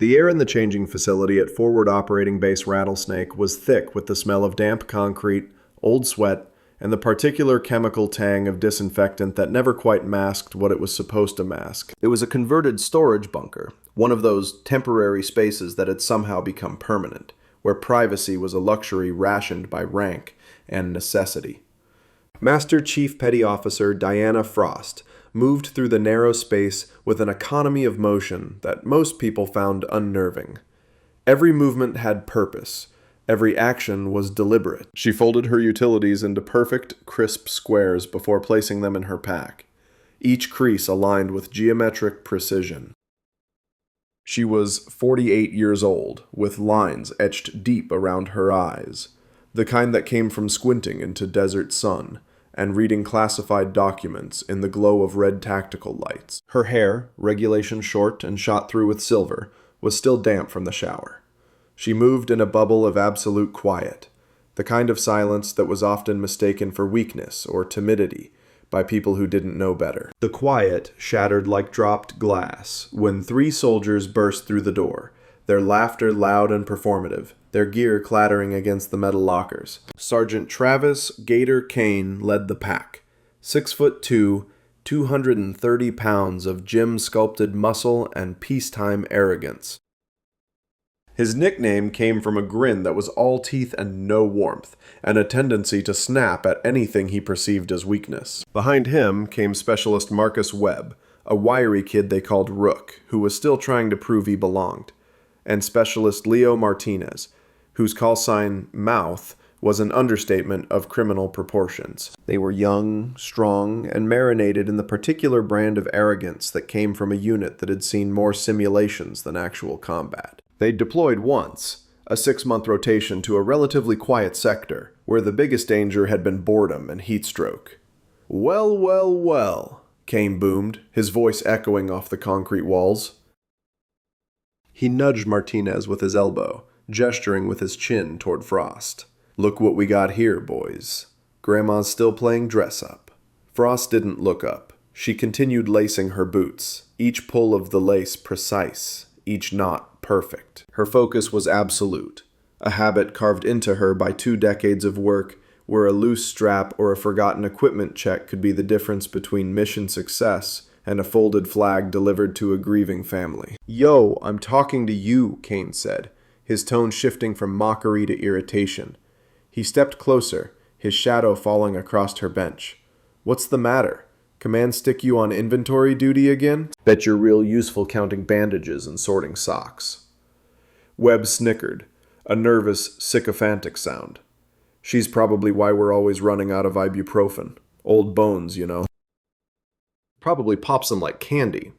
The air in the changing facility at Forward Operating Base Rattlesnake was thick with the smell of damp concrete, old sweat, and the particular chemical tang of disinfectant that never quite masked what it was supposed to mask. It was a converted storage bunker, one of those temporary spaces that had somehow become permanent, where privacy was a luxury rationed by rank and necessity. Master Chief Petty Officer Diana Frost moved through the narrow space with an economy of motion that most people found unnerving. Every movement had purpose. Every action was deliberate. She folded her utilities into perfect, crisp squares before placing them in her pack, each crease aligned with geometric precision. She was 48 years old, with lines etched deep around her eyes, the kind that came from squinting into desert sun and reading classified documents in the glow of red tactical lights. Her hair, regulation short and shot through with silver, was still damp from the shower. She moved in a bubble of absolute quiet, the kind of silence that was often mistaken for weakness or timidity by people who didn't know better. The quiet shattered like dropped glass when 3 soldiers burst through the door, their laughter loud and performative, their gear clattering against the metal lockers. Sergeant Travis Gator Kane led the pack, 6'2", 230 pounds of gym-sculpted muscle and peacetime arrogance. His nickname came from a grin that was all teeth and no warmth, and a tendency to snap at anything he perceived as weakness. Behind him came Specialist Marcus Webb, a wiry kid they called Rook, who was still trying to prove he belonged, and Specialist Leo Martinez, whose call sign, Mouth, was an understatement of criminal proportions. They were young, strong, and marinated in the particular brand of arrogance that came from a unit that had seen more simulations than actual combat. They'd deployed once, a 6-month rotation to a relatively quiet sector, where the biggest danger had been boredom and heat stroke. "Well, well, well," Kane boomed, his voice echoing off the concrete walls. He nudged Martinez with his elbow, gesturing with his chin toward Frost. "Look what we got here, boys. Grandma's still playing dress-up." Frost didn't look up. She continued lacing her boots, each pull of the lace precise, each knot perfect. Her focus was absolute, a habit carved into her by 2 decades of work where a loose strap or a forgotten equipment check could be the difference between mission success and a folded flag delivered to a grieving family. "Yo, I'm talking to you," Kane said, his tone shifting from mockery to irritation. He stepped closer, his shadow falling across her bench. "What's the matter? Command stick you on inventory duty again? Bet you're real useful counting bandages and sorting socks." Webb snickered, a nervous, sycophantic sound. "She's probably why we're always running out of ibuprofen. Old bones, you know. Probably pops them like candy."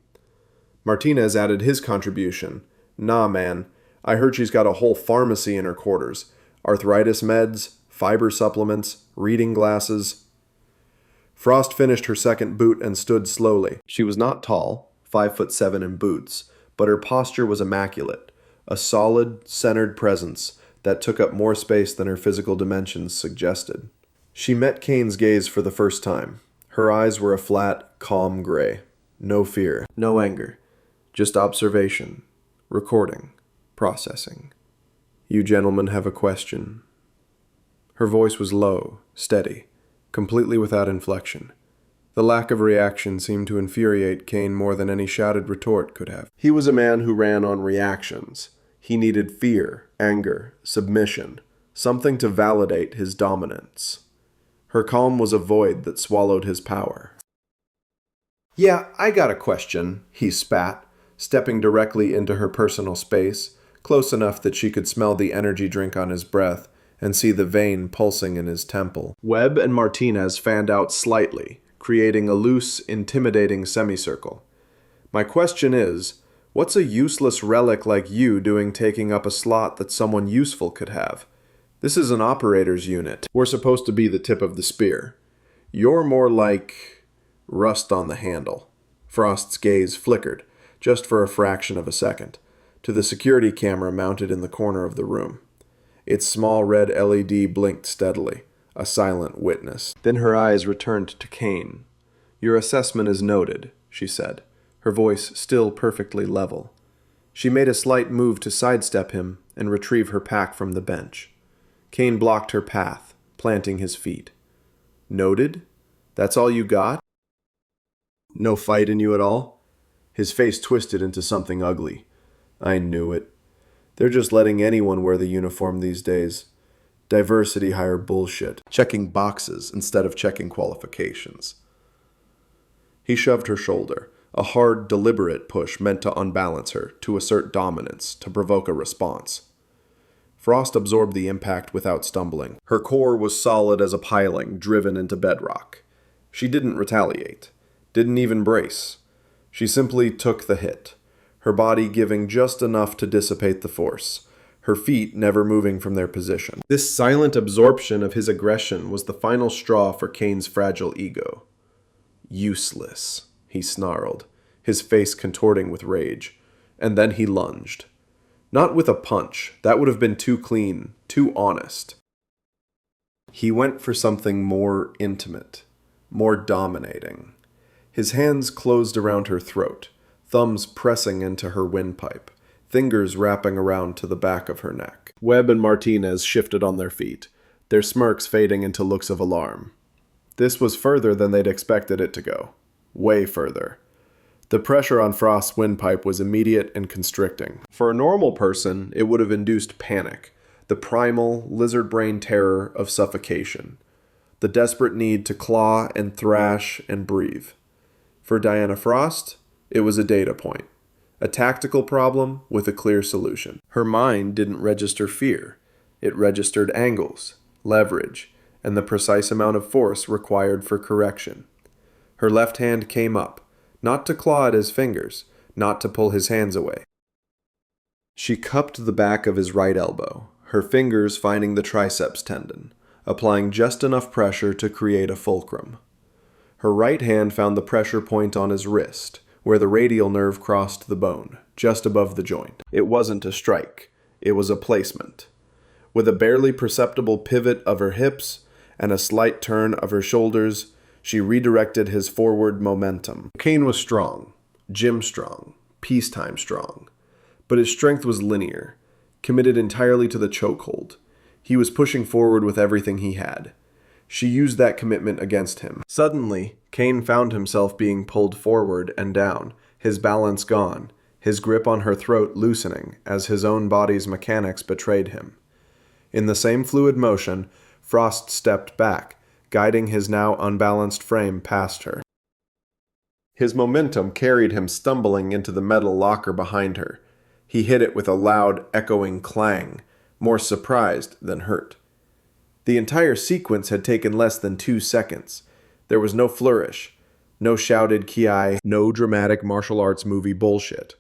Martinez added his contribution. "Nah, man. I heard she's got a whole pharmacy in her quarters. Arthritis meds, fiber supplements, reading glasses." Frost finished her second boot and stood slowly. She was not tall, 5'7" in boots, but her posture was immaculate, a solid, centered presence that took up more space than her physical dimensions suggested. She met Kane's gaze for the first time. Her eyes were a flat, calm gray. No fear, no anger, just observation, recording, processing. "You gentlemen have a question." Her voice was low, steady, completely without inflection. The lack of reaction seemed to infuriate Kane more than any shouted retort could have. He was a man who ran on reactions. He needed fear, anger, submission, something to validate his dominance. Her calm was a void that swallowed his power. "Yeah, I got a question," he spat, stepping directly into her personal space, close enough that she could smell the energy drink on his breath and see the vein pulsing in his temple. Webb and Martinez fanned out slightly, creating a loose, intimidating semicircle. "My question is, what's a useless relic like you doing taking up a slot that someone useful could have? This is an operator's unit. We're supposed to be the tip of the spear. You're more like rust on the handle." Frost's gaze flickered, just for a fraction of a second, to the security camera mounted in the corner of the room. Its small red LED blinked steadily, a silent witness. Then her eyes returned to Kane. "Your assessment is noted," she said, her voice still perfectly level. She made a slight move to sidestep him and retrieve her pack from the bench. Kane blocked her path, planting his feet. Noted? That's all you got? No fight in you at all? His face twisted into something ugly. I knew it. They're just letting anyone wear the uniform these days. Diversity hire bullshit. Checking boxes instead of checking qualifications. He shoved her shoulder, a hard, deliberate push meant to unbalance her, to assert dominance, to provoke a response. Frost absorbed the impact without stumbling. Her core was solid as a piling driven into bedrock. She didn't retaliate, didn't even brace. She simply took the hit, her body giving just enough to dissipate the force, her feet never moving from their position. This silent absorption of his aggression was the final straw for Kane's fragile ego. Useless, he snarled, his face contorting with rage, and then he lunged. Not with a punch, that would have been too clean, too honest. He went for something more intimate, more dominating. His hands closed around her throat, thumbs pressing into her windpipe, fingers wrapping around to the back of her neck. Webb and Martinez shifted on their feet, their smirks fading into looks of alarm. This was further than they'd expected it to go. Way further. The pressure on Frost's windpipe was immediate and constricting. For a normal person, it would have induced panic, the primal, lizard-brain terror of suffocation, the desperate need to claw and thrash and breathe. For Diana Frost, it was a data point, a tactical problem with a clear solution. Her mind didn't register fear. It registered angles, leverage, and the precise amount of force required for correction. Her left hand came up, not to claw at his fingers, not to pull his hands away. She cupped the back of his right elbow, her fingers finding the triceps tendon, applying just enough pressure to create a fulcrum. Her right hand found the pressure point on his wrist, where the radial nerve crossed the bone, just above the joint. It wasn't a strike, it was a placement. With a barely perceptible pivot of her hips and a slight turn of her shoulders, she redirected his forward momentum. Kane was strong, gym strong, peacetime strong. But his strength was linear, committed entirely to the chokehold. He was pushing forward with everything he had. She used that commitment against him. Suddenly, Kane found himself being pulled forward and down, his balance gone, his grip on her throat loosening as his own body's mechanics betrayed him. In the same fluid motion, Frost stepped back, guiding his now unbalanced frame past her. His momentum carried him stumbling into the metal locker behind her. He hit it with a loud, echoing clang, more surprised than hurt. The entire sequence had taken less than 2 seconds. There was no flourish, no shouted ki, no dramatic martial arts movie bullshit.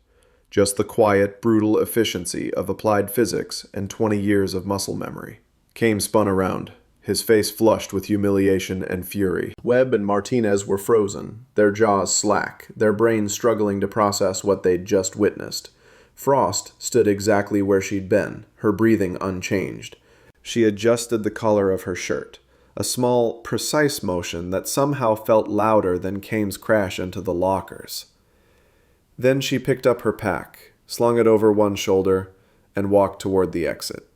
Just the quiet, brutal efficiency of applied physics and 20 years of muscle memory. Kane spun around, his face flushed with humiliation and fury. Webb and Martinez were frozen, their jaws slack, their brains struggling to process what they'd just witnessed. Frost stood exactly where she'd been, her breathing unchanged. She adjusted the collar of her shirt, a small, precise motion that somehow felt louder than Kane's crash into the lockers. Then she picked up her pack, slung it over one shoulder, and walked toward the exit.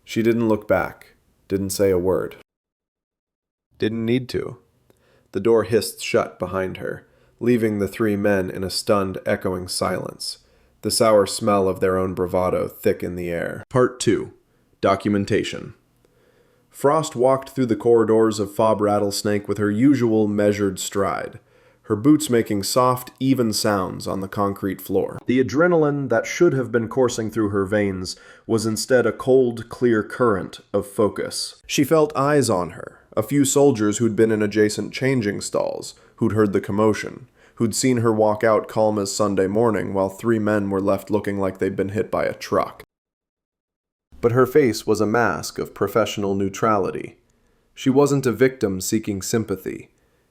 She didn't look back, didn't say a word. Didn't need to. The door hissed shut behind her, leaving the 3 men in a stunned, echoing silence, the sour smell of their own bravado thick in the air. Part 2. Documentation. Frost walked through the corridors of Fob Rattlesnake with her usual measured stride, her boots making soft, even sounds on the concrete floor. The adrenaline that should have been coursing through her veins was instead a cold, clear current of focus. She felt eyes on her, a few soldiers who'd been in adjacent changing stalls, who'd heard the commotion, who'd seen her walk out calm as Sunday morning while 3 men were left looking like they'd been hit by a truck. But her face was a mask of professional neutrality. She wasn't a victim seeking sympathy.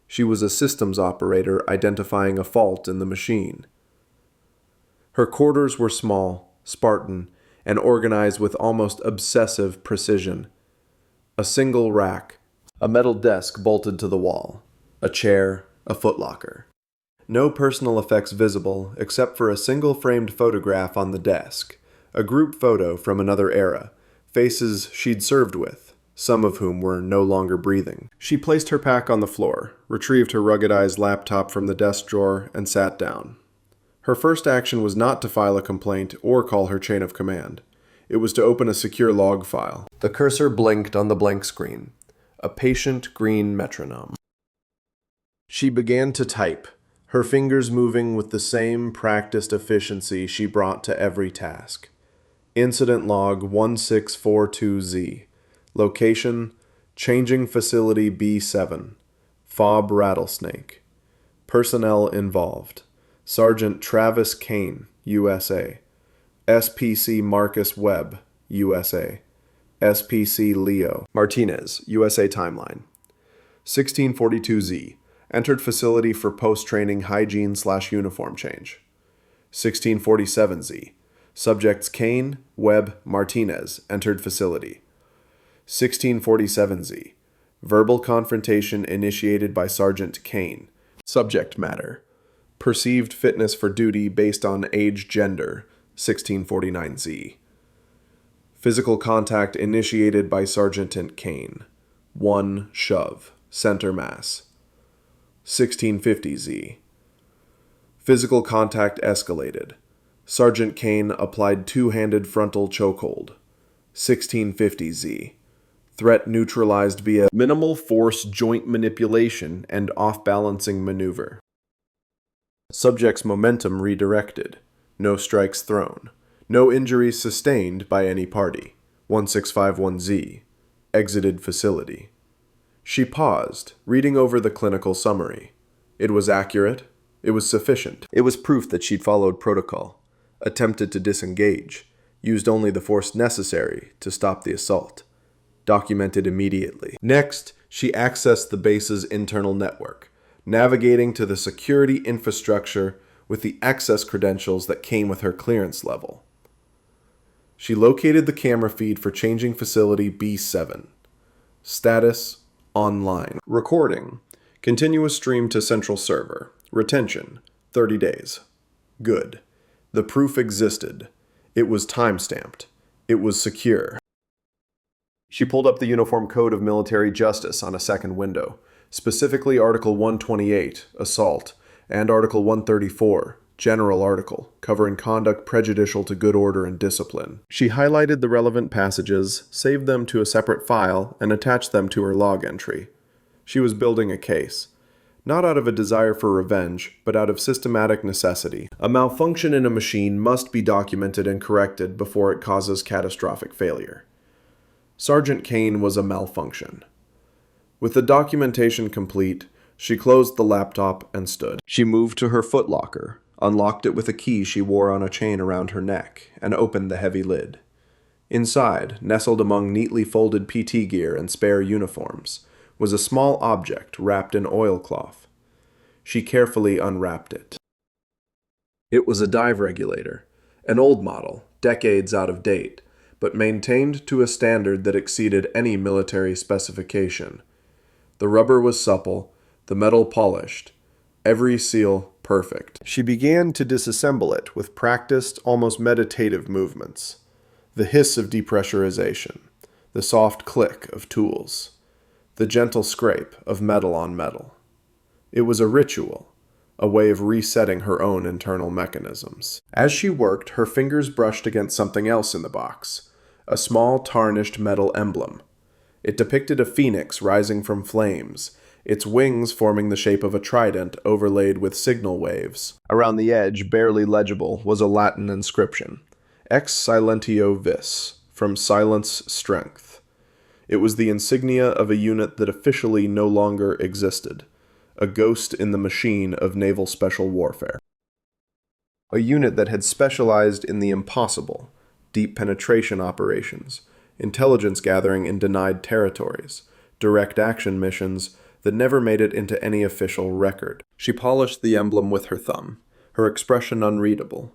She was a systems operator identifying a fault in the machine. Her quarters were small, Spartan, and organized with almost obsessive precision. A single rack, a metal desk bolted to the wall, a chair, a footlocker. No personal effects visible except for a single framed photograph on the desk, a group photo from another era, faces she'd served with, some of whom were no longer breathing. She placed her pack on the floor, retrieved her ruggedized laptop from the desk drawer, and sat down. Her first action was not to file a complaint or call her chain of command. It was to open a secure log file. The cursor blinked on the blank screen, a patient green metronome. She began to type, her fingers moving with the same practiced efficiency she brought to every task. Incident log 1642Z. Location, changing facility B7. Fob rattlesnake. Personnel involved. Sergeant Travis Kane, USA. SPC Marcus Webb, USA. SPC Leo Martinez, USA timeline. 1642Z. Entered facility for post-training hygiene/uniform change. 1647Z. Subjects Kane, Webb, Martinez entered facility. 1647Z. Verbal confrontation initiated by Sergeant Kane. Subject matter. Perceived fitness for duty based on age gender. 1649Z. Physical contact initiated by Sergeant Kane. 1 shove. Center mass. 1650Z. Physical contact escalated. Sergeant Kane applied two-handed frontal chokehold. 1650Z. Threat neutralized via minimal force joint manipulation and off-balancing maneuver. Subject's momentum redirected. No strikes thrown. No injuries sustained by any party. 1651Z. Exited facility. She paused, reading over the clinical summary. It was accurate. It was sufficient. It was proof that she'd followed protocol, attempted to disengage, used only the force necessary to stop the assault. Documented immediately. Next, she accessed the base's internal network, navigating to the security infrastructure with the access credentials that came with her clearance level. She located the camera feed for changing facility B7. Status: online. Recording: continuous stream to central server. Retention: 30 days. Good. The proof existed. It was time-stamped. It was secure. She pulled up the Uniform Code of Military Justice on a second window, specifically Article 128, Assault, and Article 134, General Article, covering conduct prejudicial to good order and discipline. She highlighted the relevant passages, saved them to a separate file, and attached them to her log entry. She was building a case. Not out of a desire for revenge, but out of systematic necessity. A malfunction in a machine must be documented and corrected before it causes catastrophic failure. Sergeant Kane was a malfunction. With the documentation complete, she closed the laptop and stood. She moved to her footlocker, unlocked it with a key she wore on a chain around her neck, and opened the heavy lid. Inside, nestled among neatly folded PT gear and spare uniforms, was a small object wrapped in oilcloth. She carefully unwrapped it. It was a dive regulator, an old model, decades out of date, but maintained to a standard that exceeded any military specification. The rubber was supple, the metal polished, every seal perfect. She began to disassemble it with practiced, almost meditative movements. The hiss of depressurization, the soft click of tools, the gentle scrape of metal on metal. It was a ritual, a way of resetting her own internal mechanisms. As she worked, her fingers brushed against something else in the box, a small tarnished metal emblem. It depicted a phoenix rising from flames, its wings forming the shape of a trident overlaid with signal waves. Around the edge, barely legible, was a Latin inscription, Ex Silentio Vis, from silence strength. It was the insignia of a unit that officially no longer existed, a ghost in the machine of naval special warfare. A unit that had specialized in the impossible, deep penetration operations, intelligence gathering in denied territories, direct action missions that never made it into any official record. She polished the emblem with her thumb, her expression unreadable,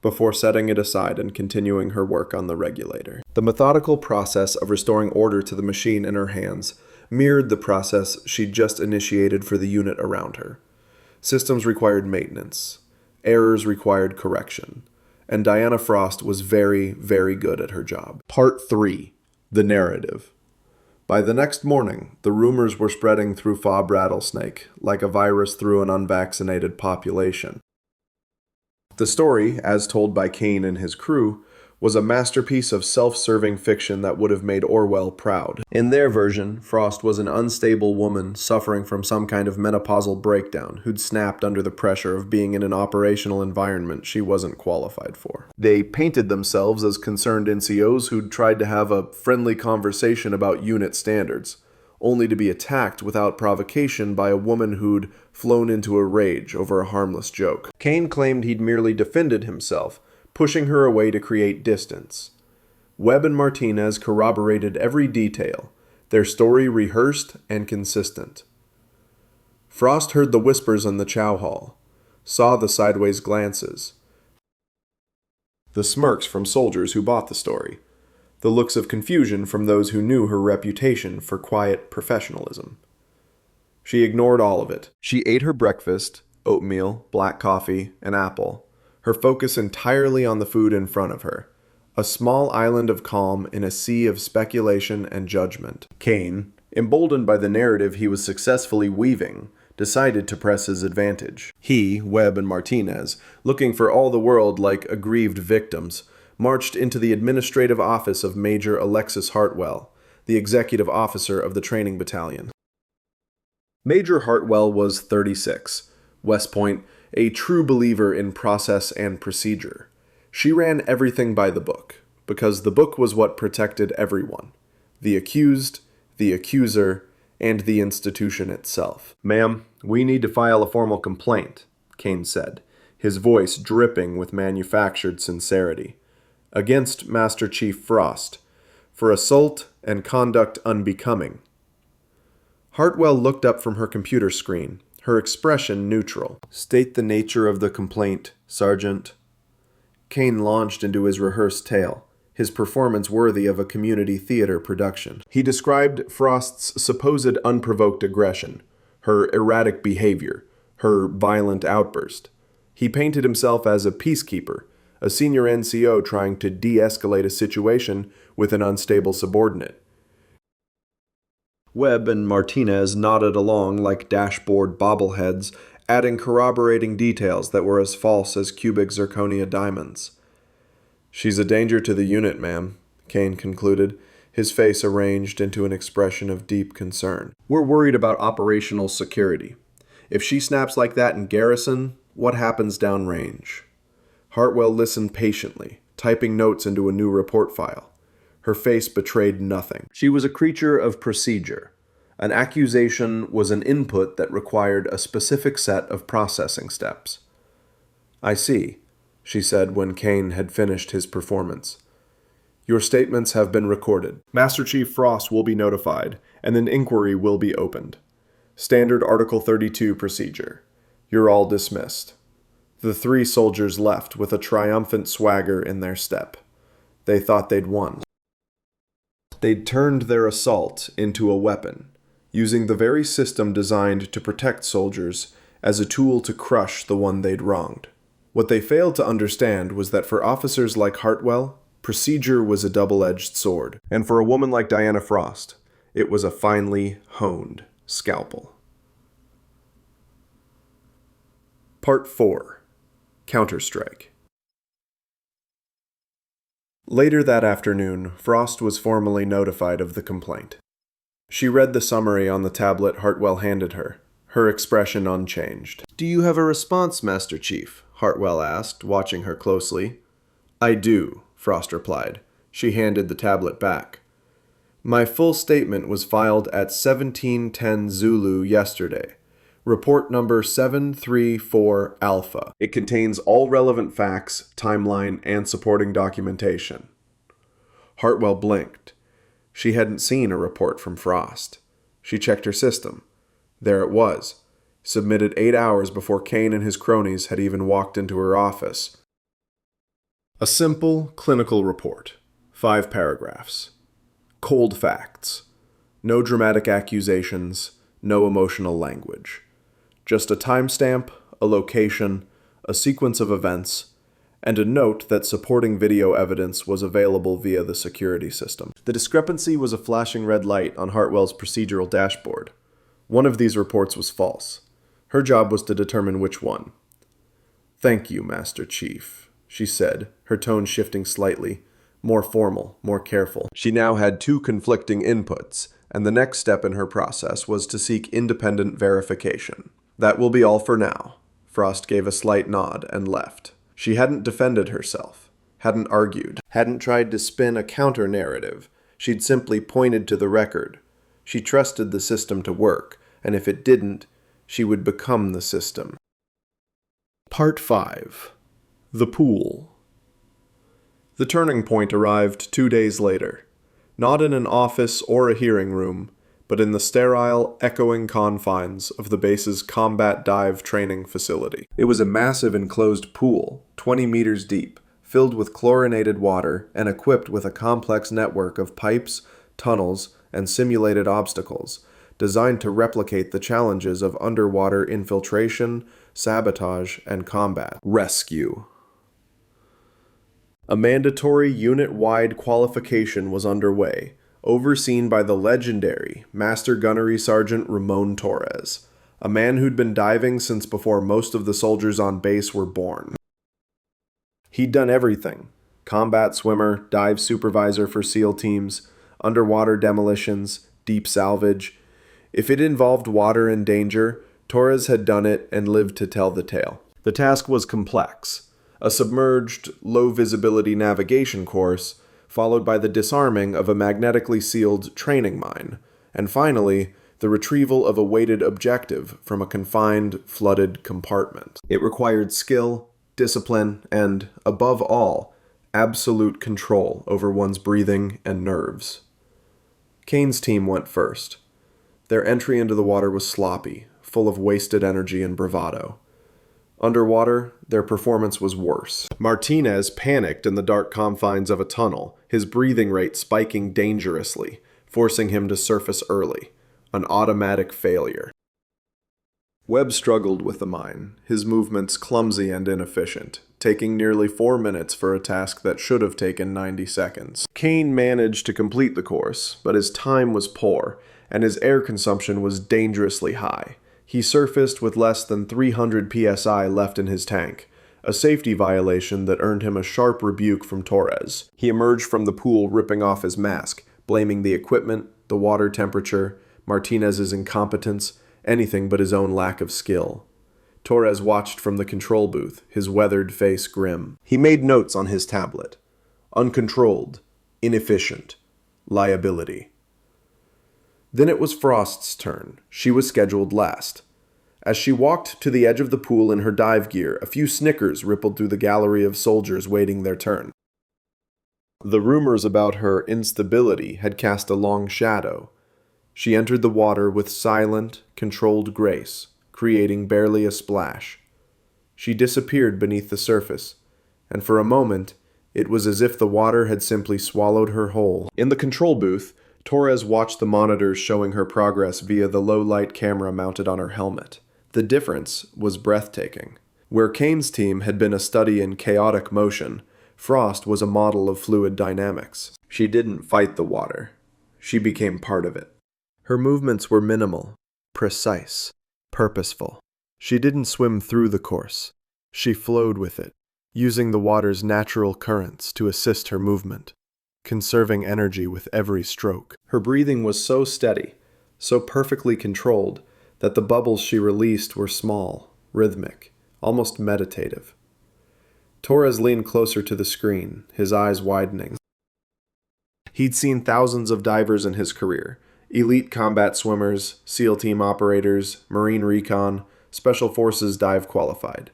before setting it aside and continuing her work on the regulator. The methodical process of restoring order to the machine in her hands mirrored the process she'd just initiated for the unit around her. Systems required maintenance. Errors required correction. And Diana Frost was very, very good at her job. Part 3. The Narrative. By the next morning, the rumors were spreading through Fob Rattlesnake, like a virus through an unvaccinated population. The story, as told by Kane and his crew, was a masterpiece of self-serving fiction that would have made Orwell proud. In their version, Frost was an unstable woman suffering from some kind of menopausal breakdown who'd snapped under the pressure of being in an operational environment she wasn't qualified for. They painted themselves as concerned NCOs who'd tried to have a friendly conversation about unit standards, only to be attacked without provocation by a woman who'd flown into a rage over a harmless joke. Kane claimed he'd merely defended himself, pushing her away to create distance. Webb and Martinez corroborated every detail, their story rehearsed and consistent. Frost heard the whispers in the chow hall, saw the sideways glances, the smirks from soldiers who bought the story, the looks of confusion from those who knew her reputation for quiet professionalism. She ignored all of it. She ate her breakfast, oatmeal, black coffee, and apple, her focus entirely on the food in front of her, a small island of calm in a sea of speculation and judgment. Kane, emboldened by the narrative he was successfully weaving, decided to press his advantage. He, Webb, and Martinez, looking for all the world like aggrieved victims, marched into the administrative office of Major Alexis Hartwell, the executive officer of the training battalion. Major Hartwell was 36, West Point, a true believer in process and procedure. She ran everything by the book, because the book was what protected everyone: the accused, the accuser, and the institution itself. "Ma'am, we need to file a formal complaint," Kane said, his voice dripping with manufactured sincerity, "against Master Chief Frost, for assault and conduct unbecoming." Hartwell looked up from her computer screen, her expression neutral. "State the nature of the complaint, Sergeant." Kane launched into his rehearsed tale, his performance worthy of a community theater production. He described Frost's supposed unprovoked aggression, her erratic behavior, her violent outburst. He painted himself as a peacekeeper, a senior NCO trying to de-escalate a situation with an unstable subordinate. Webb and Martinez nodded along like dashboard bobbleheads, adding corroborating details that were as false as cubic zirconia diamonds. "She's a danger to the unit, ma'am," Kane concluded, his face arranged into an expression of deep concern. "We're worried about operational security. If she snaps like that in garrison, what happens downrange?" Hartwell listened patiently, typing notes into a new report file. Her face betrayed nothing. She was a creature of procedure. An accusation was an input that required a specific set of processing steps. "I see," she said when Kane had finished his performance. "Your statements have been recorded. Master Chief Frost will be notified, and an inquiry will be opened. Standard Article 32 procedure. You're all dismissed." The three soldiers left with a triumphant swagger in their step. They thought they'd won. They'd turned their assault into a weapon, using the very system designed to protect soldiers as a tool to crush the one they'd wronged. What they failed to understand was that for officers like Hartwell, procedure was a double-edged sword, and for a woman like Diana Frost, it was a finely honed scalpel. Part 4. Counter-Strike. Later that afternoon, Frost was formally notified of the complaint. She read the summary on the tablet Hartwell handed her, her expression unchanged. "Do you have a response, Master Chief?" Hartwell asked, watching her closely. "I do," Frost replied. She handed the tablet back. "My full statement was filed at 1710 Zulu yesterday. Report number 734 Alpha. It contains all relevant facts, timeline, and supporting documentation." Hartwell blinked. She hadn't seen a report from Frost. She checked her system. There it was, submitted 8 hours before Kane and his cronies had even walked into her office. A simple, clinical report. 5 paragraphs. Cold facts. No dramatic accusations, no emotional language. Just a timestamp, a location, a sequence of events, and a note that supporting video evidence was available via the security system. The discrepancy was a flashing red light on Hartwell's procedural dashboard. One of these reports was false. Her job was to determine which one. "Thank you, Master Chief," she said, her tone shifting slightly, more formal, more careful. She now had two conflicting inputs, and the next step in her process was to seek independent verification. "That will be all for now." Frost gave a slight nod and left. She hadn't defended herself, hadn't argued, hadn't tried to spin a counter-narrative. She'd simply pointed to the record. She trusted the system to work, and if it didn't, she would become the system. Part 5. The Pool. The turning point arrived 2 days later. Not in an office or a hearing room, but in the sterile, echoing confines of the base's combat dive training facility. It was a massive enclosed pool, 20 meters deep, filled with chlorinated water and equipped with a complex network of pipes, tunnels, and simulated obstacles, designed to replicate the challenges of underwater infiltration, sabotage, and combat. Rescue. A mandatory unit-wide qualification was underway, overseen by the legendary Master Gunnery Sergeant Ramon Torres, a man who'd been diving since before most of the soldiers on base were born. He'd done everything: combat swimmer, dive supervisor for SEAL teams, underwater demolitions, deep salvage. If it involved water and danger, Torres had done it and lived to tell the tale. The task was complex: a submerged, low-visibility navigation course, followed by the disarming of a magnetically sealed training mine, and finally, the retrieval of a weighted objective from a confined, flooded compartment. It required skill, discipline, and, above all, absolute control over one's breathing and nerves. Kane's team went first. Their entry into the water was sloppy, full of wasted energy and bravado. Underwater, their performance was worse. Martinez panicked in the dark confines of a tunnel, his breathing rate spiking dangerously, forcing him to surface early. An automatic failure. Webb struggled with the mine, his movements clumsy and inefficient, taking nearly 4 minutes for a task that should have taken 90 seconds. Kane managed to complete the course, but his time was poor, and his air consumption was dangerously high. He surfaced with less than 300 psi left in his tank, a safety violation that earned him a sharp rebuke from Torres. He emerged from the pool ripping off his mask, blaming the equipment, the water temperature, Martinez's incompetence, anything but his own lack of skill. Torres watched from the control booth, his weathered face grim. He made notes on his tablet. Uncontrolled, inefficient, liability. Then it was Frost's turn. She was scheduled last. As she walked to the edge of the pool in her dive gear, a few snickers rippled through the gallery of soldiers waiting their turn. The rumors about her instability had cast a long shadow. She entered the water with silent, controlled grace, creating barely a splash. She disappeared beneath the surface, and for a moment, it was as if the water had simply swallowed her whole. In the control booth, Torres watched the monitors showing her progress via the low-light camera mounted on her helmet. The difference was breathtaking. Where Kane's team had been a study in chaotic motion, Frost was a model of fluid dynamics. She didn't fight the water. She became part of it. Her movements were minimal, precise, purposeful. She didn't swim through the course. She flowed with it, using the water's natural currents to assist her movement, conserving energy with every stroke. Her breathing was so steady, so perfectly controlled, that the bubbles she released were small, rhythmic, almost meditative. Torres leaned closer to the screen, his eyes widening. He'd seen thousands of divers in his career: elite combat swimmers, SEAL team operators, Marine recon, Special Forces dive qualified.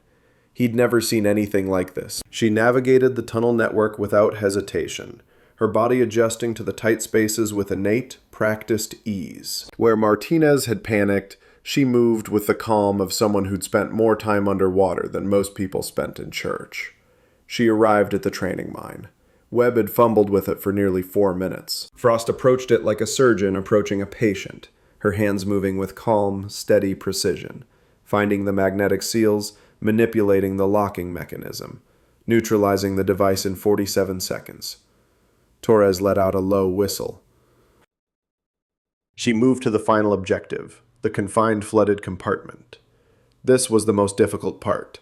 He'd never seen anything like this. She navigated the tunnel network without hesitation, her body adjusting to the tight spaces with innate, practiced ease. Where Martinez had panicked, she moved with the calm of someone who'd spent more time underwater than most people spent in church. She arrived at the training mine. Webb had fumbled with it for nearly 4 minutes. Frost approached it like a surgeon approaching a patient, her hands moving with calm, steady precision. finding the magnetic seals, manipulating the locking mechanism, neutralizing the device in 47 seconds. Torres let out a low whistle. She moved to the final objective, the confined flooded compartment. This was the most difficult part,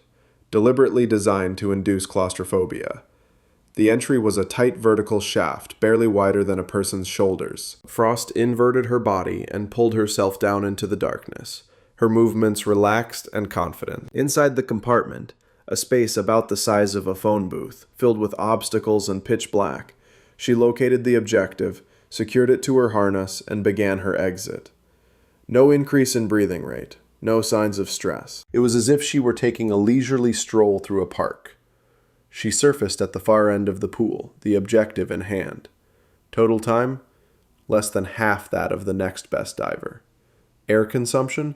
deliberately designed to induce claustrophobia. The entry was a tight vertical shaft, barely wider than a person's shoulders. Frost inverted her body and pulled herself down into the darkness, her movements relaxed and confident. Inside the compartment, a space about the size of a phone booth, filled with obstacles and pitch black, she located the objective, secured it to her harness, and began her exit. No increase in breathing rate, no signs of stress. It was as if she were taking a leisurely stroll through a park. She surfaced at the far end of the pool, the objective in hand. Total time? Less than half that of the next best diver. Air consumption?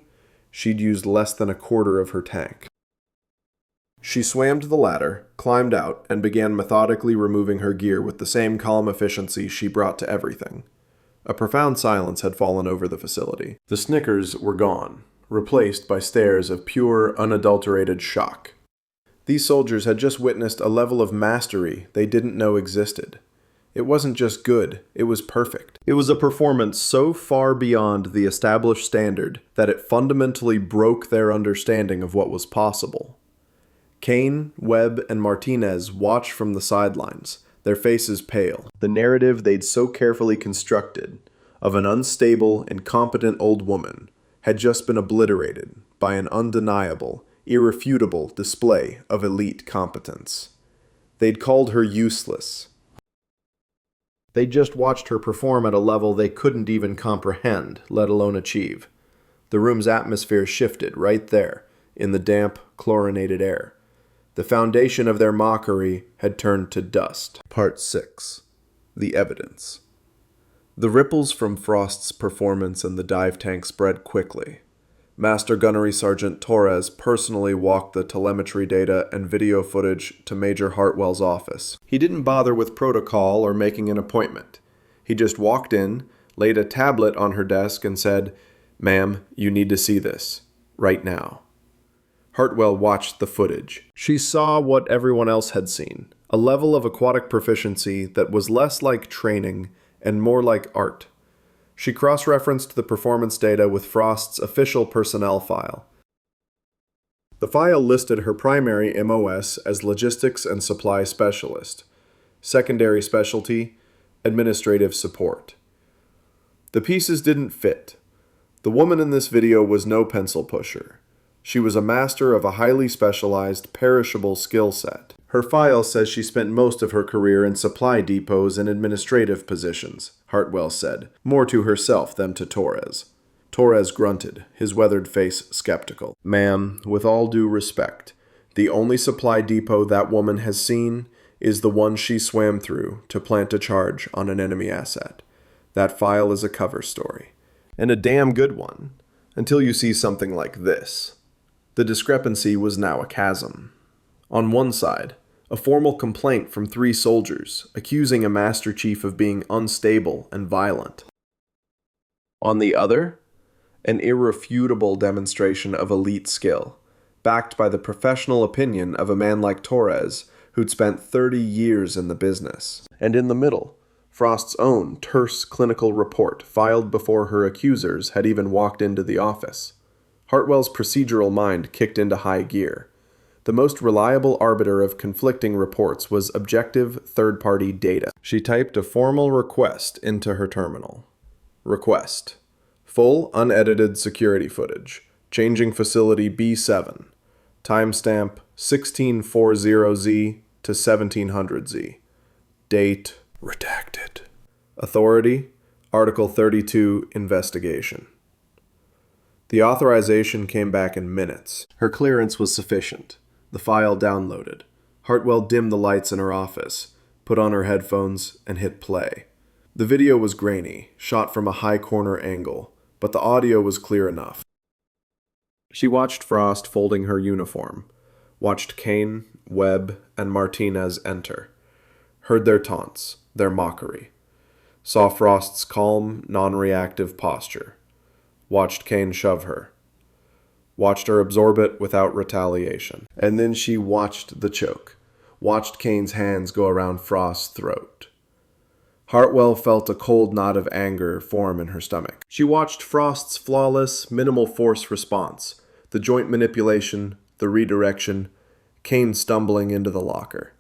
She'd used less than a quarter of her tank. She swam to the ladder, climbed out, and began methodically removing her gear with the same calm efficiency she brought to everything. A profound silence had fallen over the facility. The snickers were gone, replaced by stares of pure, unadulterated shock. These soldiers had just witnessed a level of mastery they didn't know existed. It wasn't just good, it was perfect. It was a performance so far beyond the established standard that it fundamentally broke their understanding of what was possible. Kane, Webb, and Martinez watched from the sidelines, their faces pale. The narrative they'd so carefully constructed of an unstable, incompetent old woman had just been obliterated by an undeniable, irrefutable display of elite competence. They'd called her useless. They'd just watched her perform at a level they couldn't even comprehend, let alone achieve. The room's atmosphere shifted right there, in the damp, chlorinated air. The foundation of their mockery had turned to dust. Part 6. The Evidence. The ripples from Frost's performance in the dive tank spread quickly. Master Gunnery Sergeant Torres personally walked the telemetry data and video footage to Major Hartwell's office. He didn't bother with protocol or making an appointment. He just walked in, laid a tablet on her desk, and said, "Ma'am, you need to see this. Right now." Hartwell watched the footage. She saw what everyone else had seen, a level of aquatic proficiency that was less like training and more like art. She cross-referenced the performance data with Frost's official personnel file. The file listed her primary MOS as Logistics and Supply Specialist, secondary specialty, Administrative Support. The pieces didn't fit. The woman in this video was no pencil pusher. She was a master of a highly specialized, perishable skill set. Her file says she spent most of her career in supply depots and administrative positions, Hartwell said, more to herself than to Torres. Torres grunted, his weathered face skeptical. "Ma'am, with all due respect, the only supply depot that woman has seen is the one she swam through to plant a charge on an enemy asset. That file is a cover story. And a damn good one, until you see something like this." The discrepancy was now a chasm. On one side, a formal complaint from 3 soldiers accusing a Master Chief of being unstable and violent. On the other, an irrefutable demonstration of elite skill, backed by the professional opinion of a man like Torres, who'd spent 30 years in the business. And in the middle, Frost's own terse clinical report filed before her accusers had even walked into the office. Hartwell's procedural mind kicked into high gear. The most reliable arbiter of conflicting reports was objective third-party data. She typed a formal request into her terminal. Request. Full, unedited security footage. Changing facility B7. Timestamp 1640Z to 1700Z. Date redacted. Authority Article 32 Investigation. The authorization came back in minutes. Her clearance was sufficient. The file downloaded. Hartwell dimmed the lights in her office, put on her headphones, and hit play. The video was grainy, shot from a high corner angle, but the audio was clear enough. She watched Frost folding her uniform, watched Kane, Webb, and Martinez enter, heard their taunts, their mockery, saw Frost's calm, non-reactive posture, watched Kane shove her. watched her absorb it without retaliation. And then she watched the choke, watched Kane's hands go around Frost's throat. Hartwell felt a cold knot of anger form in her stomach. She watched Frost's flawless, minimal force response, the joint manipulation, the redirection, Kane stumbling into the locker.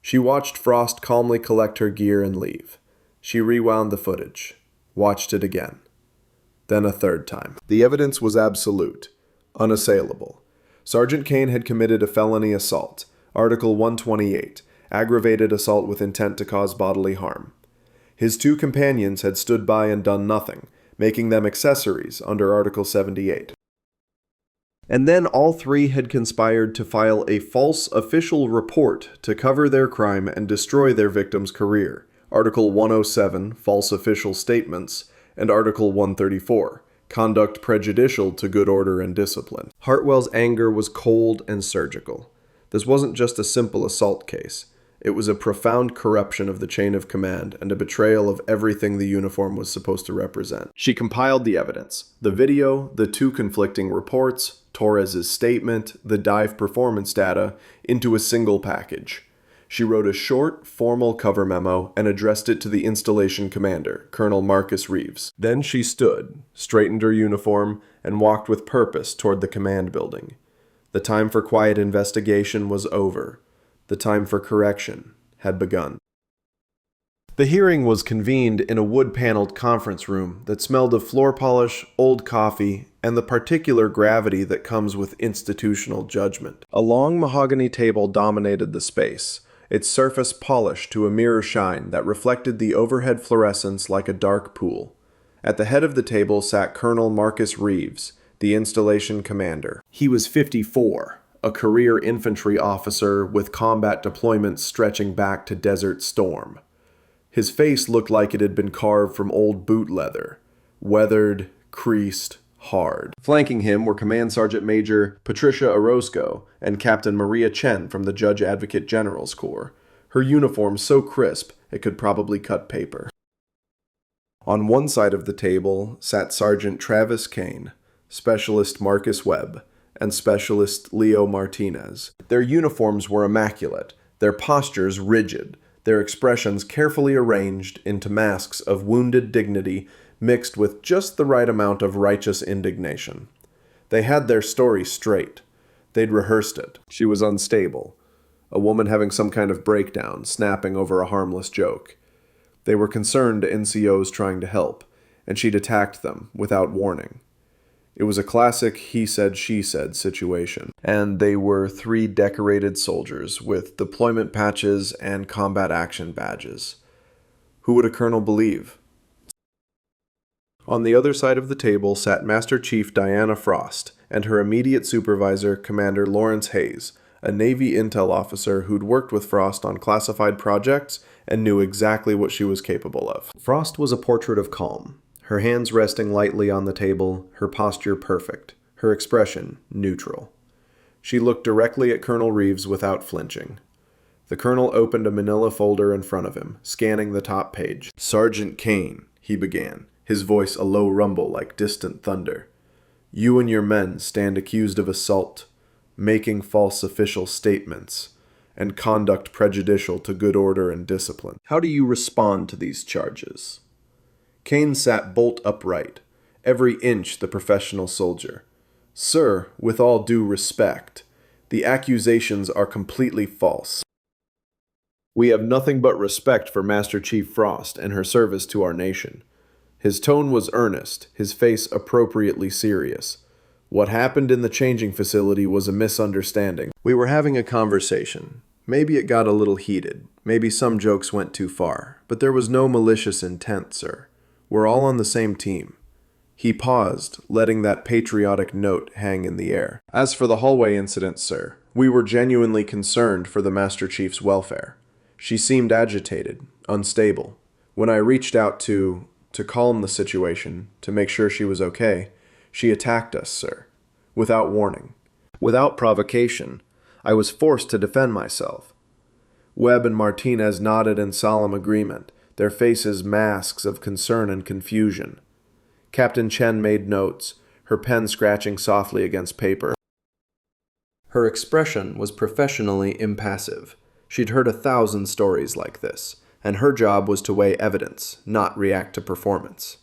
She watched Frost calmly collect her gear and leave. She rewound the footage, watched it again. Then a third time. The evidence was absolute, unassailable. Sergeant Kane had committed a felony assault, Article 128, aggravated assault with intent to cause bodily harm. His two companions had stood by and done nothing, making them accessories under Article 78. And then all three had conspired to file a false official report to cover their crime and destroy their victim's career, Article 107, false official statements, and Article 134, conduct prejudicial to good order and discipline. Hartwell's anger was cold and surgical. This wasn't just a simple assault case. It was a profound corruption of the chain of command and a betrayal of everything the uniform was supposed to represent. She compiled the evidence, the video, the two conflicting reports, Torres's statement, the dive performance data, into a single package. She wrote a short, formal cover memo and addressed it to the installation commander, Colonel Marcus Reeves. Then she stood, straightened her uniform, and walked with purpose toward the command building. The time for quiet investigation was over. The time for correction had begun. The hearing was convened in a wood-paneled conference room that smelled of floor polish, old coffee, and the particular gravity that comes with institutional judgment. A long mahogany table dominated the space, its surface polished to a mirror shine that reflected the overhead fluorescence like a dark pool. At the head of the table sat Colonel Marcus Reeves, the installation commander. He was 54. A career infantry officer with combat deployments stretching back to Desert Storm. His face looked like it had been carved from old boot leather, weathered, creased, hard. Flanking him were Command Sergeant Major Patricia Orozco and Captain Maria Chen from the Judge Advocate General's Corps, her uniform so crisp it could probably cut paper. On one side of the table sat Sergeant Travis Kane, Specialist Marcus Webb, and Specialist Leo Martinez. Their uniforms were immaculate, their postures rigid, their expressions carefully arranged into masks of wounded dignity mixed with just the right amount of righteous indignation. They had their story straight. They'd rehearsed it. She was unstable, a woman having some kind of breakdown, snapping over a harmless joke. They were concerned NCOs trying to help, and she'd attacked them without warning. It was a classic he said, she said situation, and they were three decorated soldiers with deployment patches and combat action badges. Who would a colonel believe? On the other side of the table sat Master Chief Diana Frost and her immediate supervisor, Commander Lawrence Hayes, a Navy intel officer who'd worked with Frost on classified projects and knew exactly what she was capable of. Frost was a portrait of calm. Her hands resting lightly on the table, her posture perfect, her expression neutral. She looked directly at Colonel Reeves without flinching. The colonel opened a manila folder in front of him, scanning the top page. "Sergeant Kane," he began, his voice a low rumble like distant thunder. "You and your men stand accused of assault, making false official statements, and conduct prejudicial to good order and discipline. How do you respond to these charges?" Kane sat bolt upright, every inch the professional soldier. "Sir, with all due respect, the accusations are completely false. We have nothing but respect for Master Chief Frost and her service to our nation." His tone was earnest, his face appropriately serious. What happened in the changing facility was a misunderstanding. We were having a conversation. Maybe it got a little heated. Maybe some jokes went too far. But there was no malicious intent, sir. We're all on the same team. He paused, letting that patriotic note hang in the air. As for the hallway incident, sir, we were genuinely concerned for the Master Chief's welfare. She seemed agitated, unstable. When I reached out to calm the situation, to make sure she was okay, she attacked us, sir. Without warning. Without provocation. I was forced to defend myself. Webb and Martinez nodded in solemn agreement, their faces masks of concern and confusion. Captain Chen made notes, her pen scratching softly against paper. Her expression was professionally impassive. She'd heard 1,000 stories like this, and her job was to weigh evidence, not react to performance.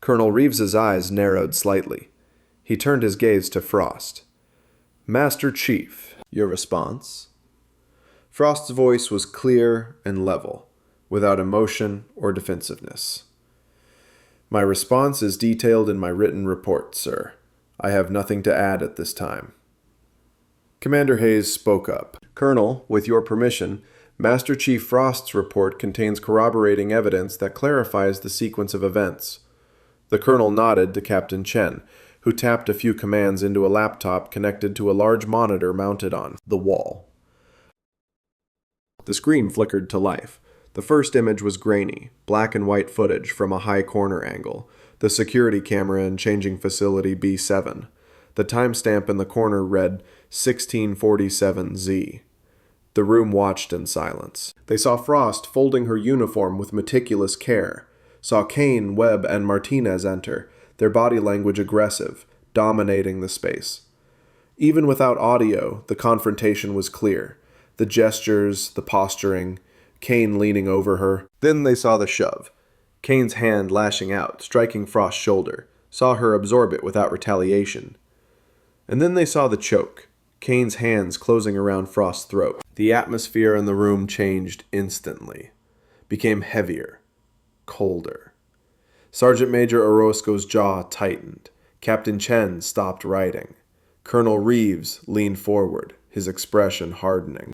Colonel Reeves's eyes narrowed slightly. He turned his gaze to Frost. "Master Chief, your response?" Frost's voice was clear and level, without emotion or defensiveness. "My response is detailed in my written report, sir. I have nothing to add at this time." Commander Hayes spoke up. "Colonel, with your permission, Master Chief Frost's report contains corroborating evidence that clarifies the sequence of events." The colonel nodded to Captain Chen, who tapped a few commands into a laptop connected to a large monitor mounted on the wall. The screen flickered to life. The first image was grainy, black and white footage from a high corner angle, the security camera in changing facility B7. The timestamp in the corner read 1647Z. The room watched in silence. They saw Frost folding her uniform with meticulous care, saw Kane, Webb, and Martinez enter, their body language aggressive, dominating the space. Even without audio, the confrontation was clear. The gestures, the posturing, Kane leaning over her. Then they saw the shove. Kane's hand lashing out, striking Frost's shoulder, saw her absorb it without retaliation. And then they saw the choke, Kane's hands closing around Frost's throat. The atmosphere in the room changed instantly, became heavier, colder. Sergeant Major Orozco's jaw tightened. Captain Chen stopped writing. Colonel Reeves leaned forward, his expression hardening.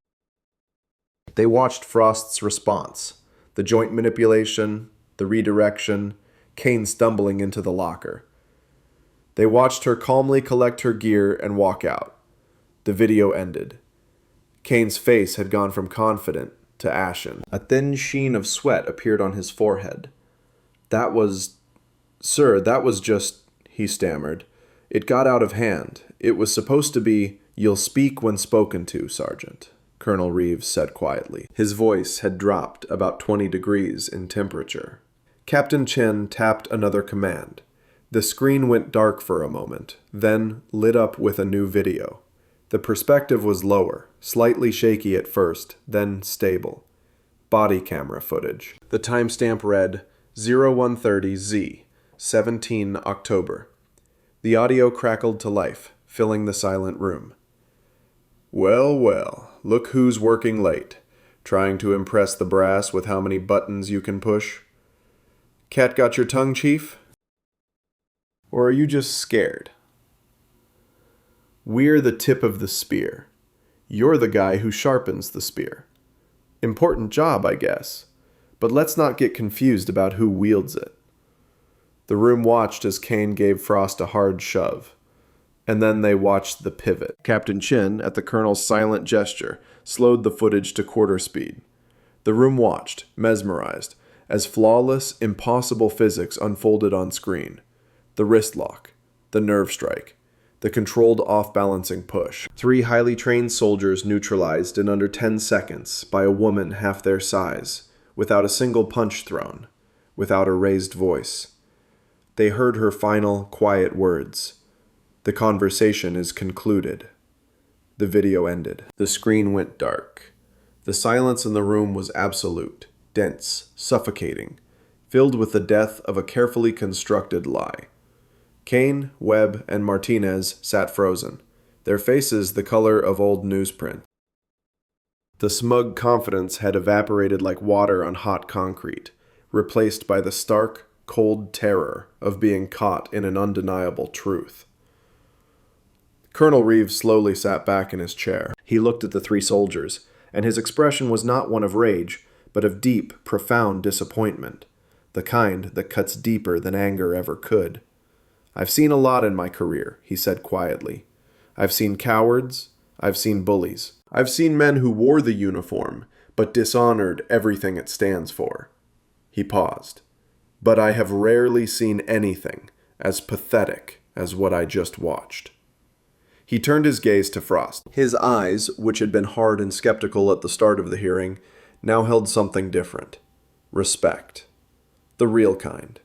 They watched Frost's response, the joint manipulation, the redirection, Kane stumbling into the locker. They watched her calmly collect her gear and walk out. The video ended. Kane's face had gone from confident to ashen. A thin sheen of sweat appeared on his forehead. Sir, that was just," he stammered. "It got out of hand. It was supposed to be, 'You'll speak when spoken to, Sergeant,'" Colonel Reeves said quietly. His voice had dropped about 20 degrees in temperature. Captain Chen tapped another command. The screen went dark for a moment, then lit up with a new video. The perspective was lower, slightly shaky at first, then stable. Body camera footage. The timestamp read 0130Z, 17 October. The audio crackled to life, filling the silent room. "Well, well, look who's working late. Trying to impress the brass with how many buttons you can push? Cat got your tongue, Chief? Or are you just scared? We're the tip of the spear. You're the guy who sharpens the spear. Important job, I guess. But let's not get confused about who wields it." The room watched as Kane gave Frost a hard shove. And then they watched the pivot. Captain Chen, at the colonel's silent gesture, slowed the footage to quarter speed. The room watched, mesmerized, as flawless, impossible physics unfolded on screen. The wrist lock, the nerve strike, the controlled off-balancing push. 3 highly trained soldiers neutralized in under 10 seconds by a woman half their size, without a single punch thrown, without a raised voice. They heard her final, quiet words. "The conversation is concluded." The video ended. The screen went dark. The silence in the room was absolute, dense, suffocating, filled with the death of a carefully constructed lie. Kane, Webb, and Martinez sat frozen, their faces the color of old newsprint. The smug confidence had evaporated like water on hot concrete, replaced by the stark, cold terror of being caught in an undeniable truth. Colonel Reeves slowly sat back in his chair. He looked at the 3 soldiers, and his expression was not one of rage, but of deep, profound disappointment, the kind that cuts deeper than anger ever could. "I've seen a lot in my career," he said quietly. "I've seen cowards, I've seen bullies. I've seen men who wore the uniform, but dishonored everything it stands for." He paused. "But I have rarely seen anything as pathetic as what I just watched." He turned his gaze to Frost. His eyes, which had been hard and skeptical at the start of the hearing, now held something different. Respect. The real kind.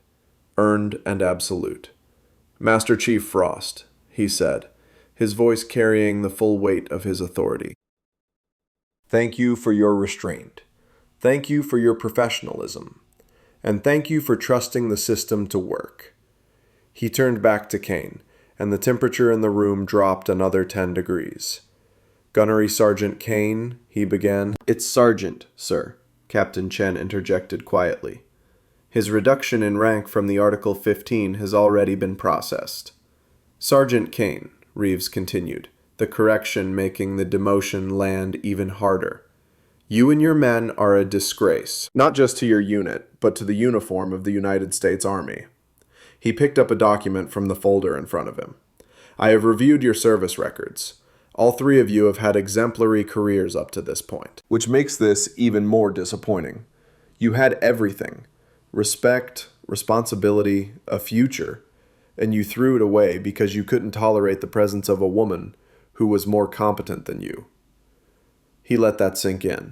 Earned and absolute. Master Chief Frost, he said, his voice carrying the full weight of his authority. Thank you for your restraint. Thank you for your professionalism. And thank you for trusting the system to work. He turned back to Kane, and the temperature in the room dropped another 10 degrees. Gunnery Sergeant Kane, he began. It's Sergeant, sir, Captain Chen interjected quietly. His reduction in rank from the Article 15 has already been processed. Sergeant Kane, Reeves continued, the correction making the demotion land even harder. You and your men are a disgrace, not just to your unit, but to the uniform of the United States Army. He picked up a document from the folder in front of him. I have reviewed your service records. All three of you have had exemplary careers up to this point, which makes this even more disappointing. You had everything. Respect, responsibility, a future, and you threw it away because you couldn't tolerate the presence of a woman who was more competent than you. He let that sink in.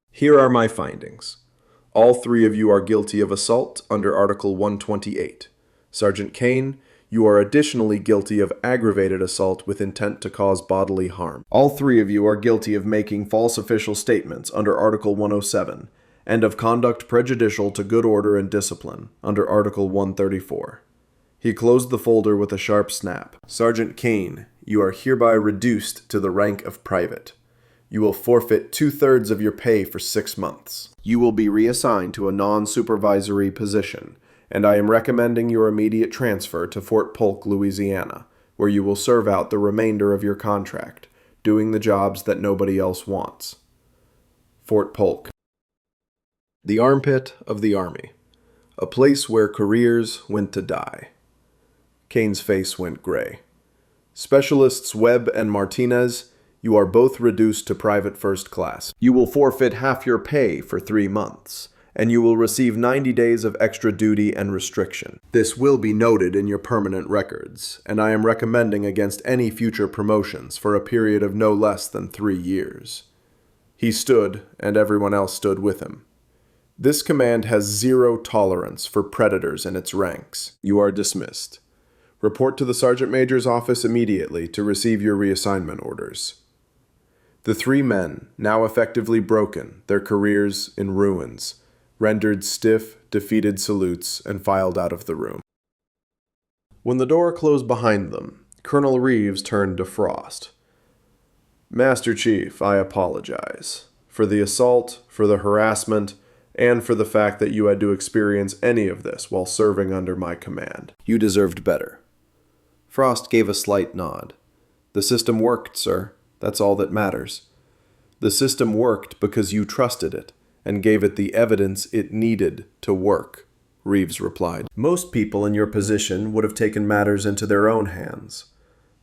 Here are my findings. All three of you are guilty of assault under Article 128. Sergeant Kane, you are additionally guilty of aggravated assault with intent to cause bodily harm. All three of you are guilty of making false official statements under Article 107, and of conduct prejudicial to good order and discipline under Article 134. He closed the folder with a sharp snap. Sergeant Kane, you are hereby reduced to the rank of private. You will forfeit 2/3 of your pay for 6 months. You will be reassigned to a non-supervisory position, and I am recommending your immediate transfer to Fort Polk, Louisiana, where you will serve out the remainder of your contract, doing the jobs that nobody else wants. Fort Polk. The armpit of the Army, a place where careers went to die. Kane's face went gray. Specialists Webb and Martinez, you are both reduced to private first class. You will forfeit half your pay for 3 months, and you will receive 90 days of extra duty and restriction. This will be noted in your permanent records, and I am recommending against any future promotions for a period of no less than 3 years. He stood, and everyone else stood with him. This command has zero tolerance for predators in its ranks. You are dismissed. Report to the Sergeant Major's office immediately to receive your reassignment orders. The three men, now effectively broken, their careers in ruins, rendered stiff, defeated salutes and filed out of the room. When the door closed behind them, Colonel Reeves turned to Frost. Master Chief, I apologize for the assault, for the harassment, and for the fact that you had to experience any of this while serving under my command. You deserved better. Frost gave a slight nod. The system worked, sir. That's all that matters. The system worked because you trusted it and gave it the evidence it needed to work, Reeves replied. Most people in your position would have taken matters into their own hands.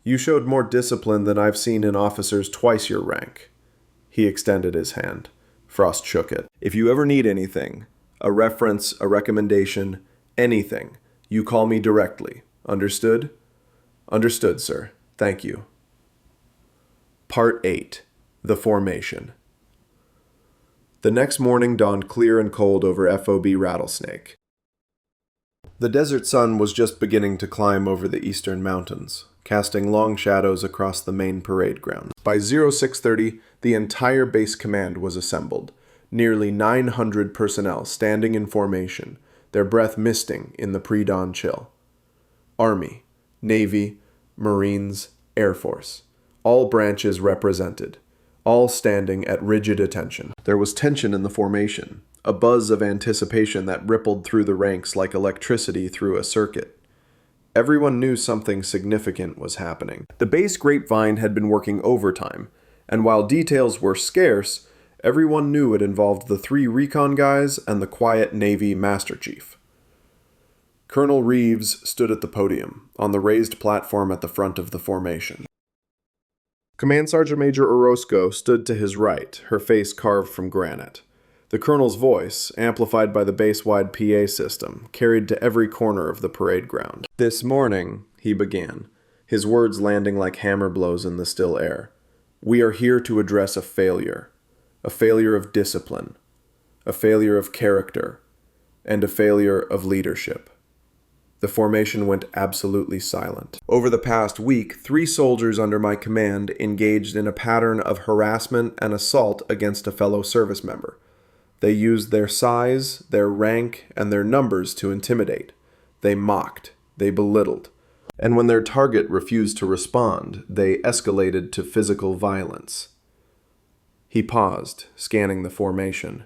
You showed more discipline than I've seen in officers twice your rank. He extended his hand. Frost shook it. If you ever need anything, a reference, a recommendation, anything, you call me directly. Understood? Understood, sir. Thank you. Part 8. The Formation. The next morning dawned clear and cold over FOB Rattlesnake. The desert sun was just beginning to climb over the eastern mountains, casting long shadows across the main parade ground. By 0630, the entire base command was assembled, nearly 900 personnel standing in formation, their breath misting in the pre-dawn chill. Army, Navy, Marines, Air Force, all branches represented, all standing at rigid attention. There was tension in the formation, a buzz of anticipation that rippled through the ranks like electricity through a circuit. Everyone knew something significant was happening. The base grapevine had been working overtime, and while details were scarce, everyone knew it involved the 3 recon guys and the quiet Navy Master Chief. Colonel Reeves stood at the podium, on the raised platform at the front of the formation. Command Sergeant Major Orozco stood to his right, her face carved from granite. The colonel's voice, amplified by the base-wide PA system, carried to every corner of the parade ground. This morning, he began, his words landing like hammer blows in the still air. We are here to address a failure of discipline, a failure of character, and a failure of leadership. The formation went absolutely silent. Over the past week, 3 soldiers under my command engaged in a pattern of harassment and assault against a fellow service member. They used their size, their rank, and their numbers to intimidate. They mocked. They belittled. And when their target refused to respond, they escalated to physical violence. He paused, scanning the formation.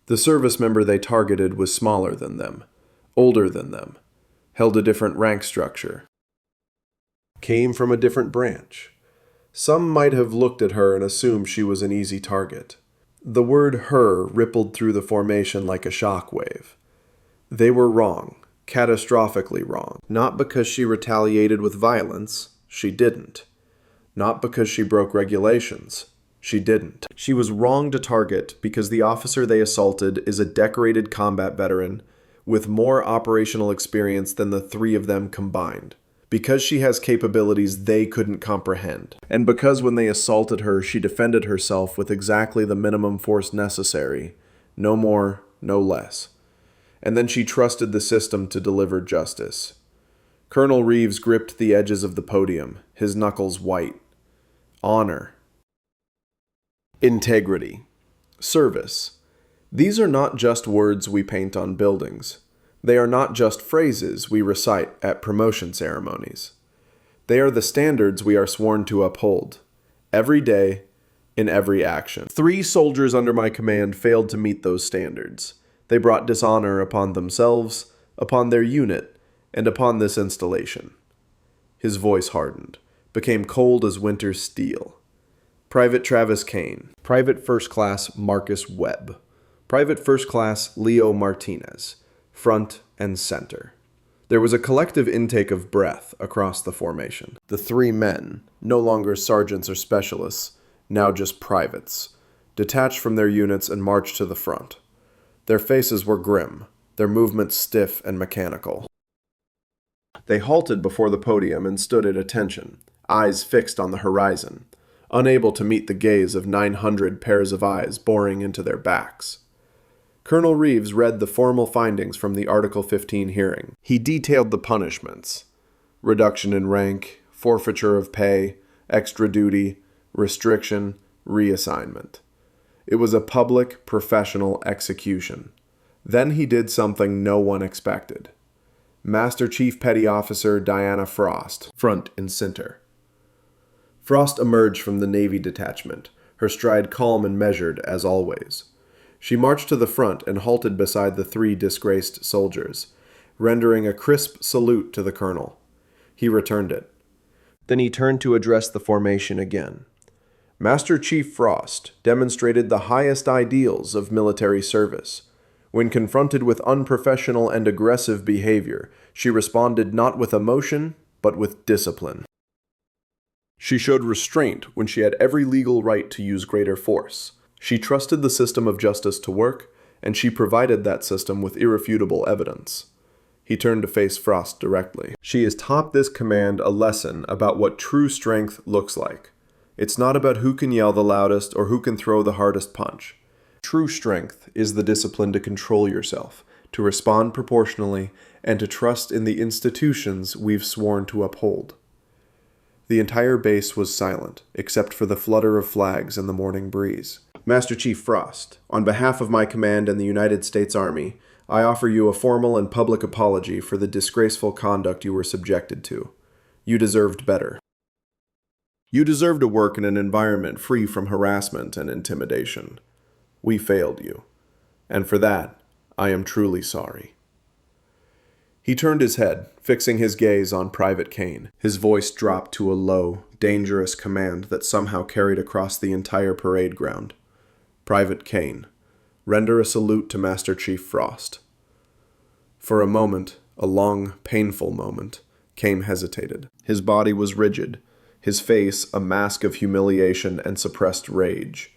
The service member they targeted was smaller than them, older than them, held a different rank structure, came from a different branch. Some might have looked at her and assumed she was an easy target. The word "her" rippled through the formation like a shockwave. They were wrong, catastrophically wrong. Not because she retaliated with violence, she didn't. Not because she broke regulations, she didn't. She was wrong to target because the officer they assaulted is a decorated combat veteran with more operational experience than the 3 of them combined. Because she has capabilities they couldn't comprehend. And because when they assaulted her, she defended herself with exactly the minimum force necessary. No more, no less. And then she trusted the system to deliver justice. Colonel Reeves gripped the edges of the podium, his knuckles white. Honor. Integrity. Service. These are not just words we paint on buildings. They are not just phrases we recite at promotion ceremonies. They are the standards we are sworn to uphold, every day, in every action. 3 soldiers under my command failed to meet those standards. They brought dishonor upon themselves, upon their unit, and upon this installation. His voice hardened, became cold as winter's steel. Private Travis Kane, Private First Class Marcus Webb, Private First Class Leo Martinez, front and center. There was a collective intake of breath across the formation. The 3 men, no longer sergeants or specialists, now just privates, detached from their units and marched to the front. Their faces were grim, their movements stiff and mechanical. They halted before the podium and stood at attention, eyes fixed on the horizon, unable to meet the gaze of 900 pairs of eyes boring into their backs. Colonel Reeves read the formal findings from the Article 15 hearing. He detailed the punishments: reduction in rank, forfeiture of pay, extra duty, restriction, reassignment. It was a public, professional execution. Then he did something no one expected. Master Chief Petty Officer Diana Frost, front and center. Frost emerged from the Navy detachment, her stride calm and measured as always. She marched to the front and halted beside the 3 disgraced soldiers, rendering a crisp salute to the colonel. He returned it. Then he turned to address the formation again. Master Chief Frost demonstrated the highest ideals of military service. When confronted with unprofessional and aggressive behavior, she responded not with emotion, but with discipline. She showed restraint when she had every legal right to use greater force. She trusted the system of justice to work, and she provided that system with irrefutable evidence. He turned to face Frost directly. She has taught this command a lesson about what true strength looks like. It's not about who can yell the loudest or who can throw the hardest punch. True strength is the discipline to control yourself, to respond proportionally, and to trust in the institutions we've sworn to uphold. The entire base was silent, except for the flutter of flags in the morning breeze. Master Chief Frost, on behalf of my command and the United States Army, I offer you a formal and public apology for the disgraceful conduct you were subjected to. You deserved better. You deserve to work in an environment free from harassment and intimidation. We failed you, and for that, I am truly sorry. He turned his head, fixing his gaze on Private Kane. His voice dropped to a low, dangerous command that somehow carried across the entire parade ground. Private Kane, render a salute to Master Chief Frost. For a moment, a long, painful moment, Kane hesitated. His body was rigid, his face a mask of humiliation and suppressed rage.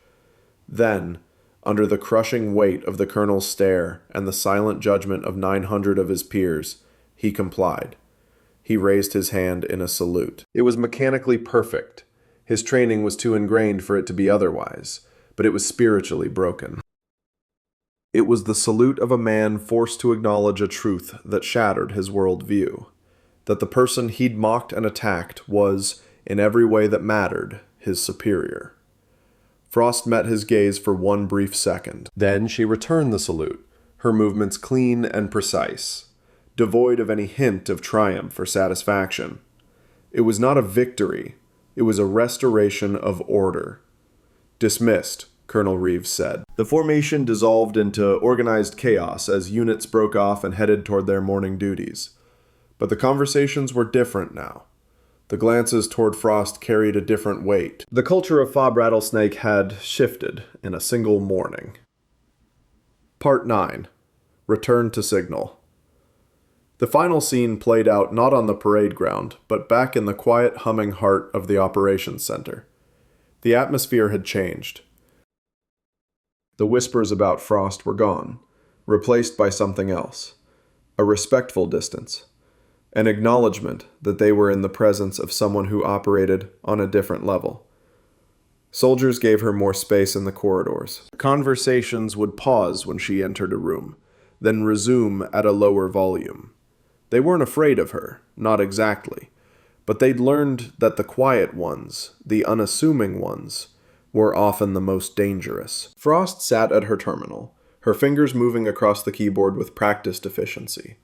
Then, under the crushing weight of the colonel's stare and the silent judgment of 900 of his peers, he complied. He raised his hand in a salute. It was mechanically perfect. His training was too ingrained for it to be otherwise, but it was spiritually broken. It was the salute of a man forced to acknowledge a truth that shattered his worldview. That the person he'd mocked and attacked was, in every way that mattered, his superior. Frost met his gaze for one brief second. Then she returned the salute, her movements clean and precise, devoid of any hint of triumph or satisfaction. It was not a victory, it was a restoration of order. "Dismissed," Colonel Reeves said. The formation dissolved into organized chaos as units broke off and headed toward their morning duties. But the conversations were different now. The glances toward Frost carried a different weight. The culture of Fob Rattlesnake had shifted in a single morning. Part 9. Return to Signal. The final scene played out not on the parade ground, but back in the quiet, humming heart of the operations center. The atmosphere had changed. The whispers about Frost were gone, replaced by something else. A respectful distance. An acknowledgement that they were in the presence of someone who operated on a different level. Soldiers gave her more space in the corridors. Conversations would pause when she entered a room, then resume at a lower volume. They weren't afraid of her, not exactly, but they'd learned that the quiet ones, the unassuming ones, were often the most dangerous. Frost sat at her terminal, her fingers moving across the keyboard with practiced efficiency.